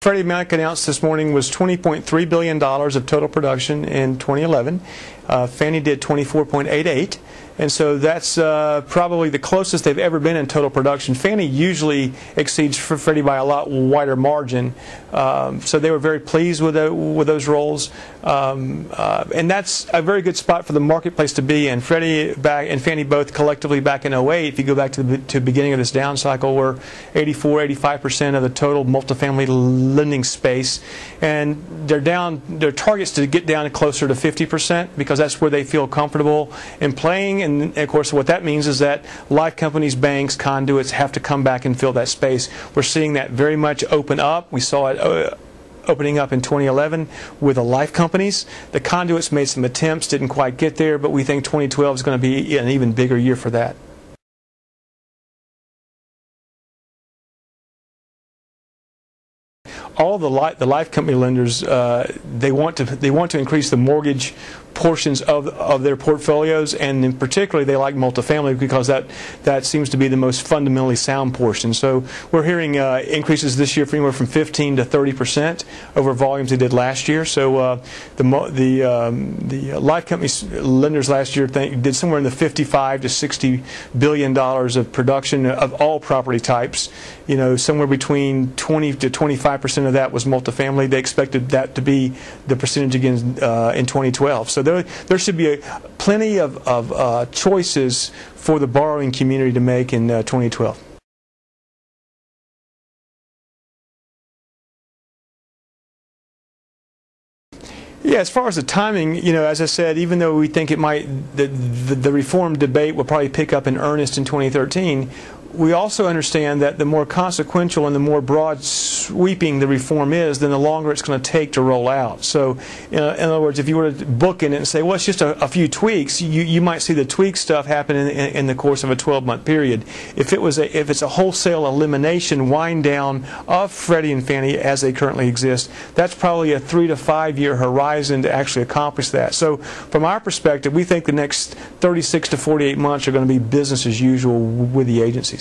Freddie Mac announced this morning was $20.3 billion of total production in 2011. Fannie did 24.88, and so that's probably the closest they've ever been in total production. Fannie usually exceeds Freddie by a lot wider margin, so they were very pleased with those rolls, and that's a very good spot for the marketplace to be in. Freddie and Fannie both collectively back in 08, if you go back to the beginning of this down cycle, were 85% of the total multifamily lending space, and their targets to get down closer to 50% because that's where they feel comfortable in playing. And of course what that means is that life companies, banks, conduits have to come back and fill that space. We're seeing that very much open up. We saw it opening up in 2011 with the life companies. The conduits made some attempts, didn't quite get there, but we think 2012 is going to be an even bigger year for that. All the life company lenders, they want to increase the mortgage portions of their portfolios, and in particular they like multifamily because that seems to be the most fundamentally sound portion. So we're hearing increases this year for anywhere from 15 to 30% over volumes they did last year. So the life company lenders last year did somewhere in the 55 to 60 billion dollars of production of all property types. You know, somewhere between 20 to 25% of that was multifamily. They expected that to be the percentage again in 2012. So there should be plenty of choices for the borrowing community to make in 2012. Yeah, as far as the timing, you know, as I said, even though we think it might, the reform debate will probably pick up in earnest in 2013, we also understand that the more consequential and the more broad sweeping the reform is, then the longer it's going to take to roll out. So, in other words, if you were to book in it and say, well, it's just a few tweaks, you might see the tweak stuff happen in the course of a 12-month period. If it's a wholesale elimination, wind down of Freddie and Fannie as they currently exist, that's probably a 3 to 5 year horizon to actually accomplish that. So, from our perspective, we think the next 36 to 48 months are going to be business as usual with the agencies.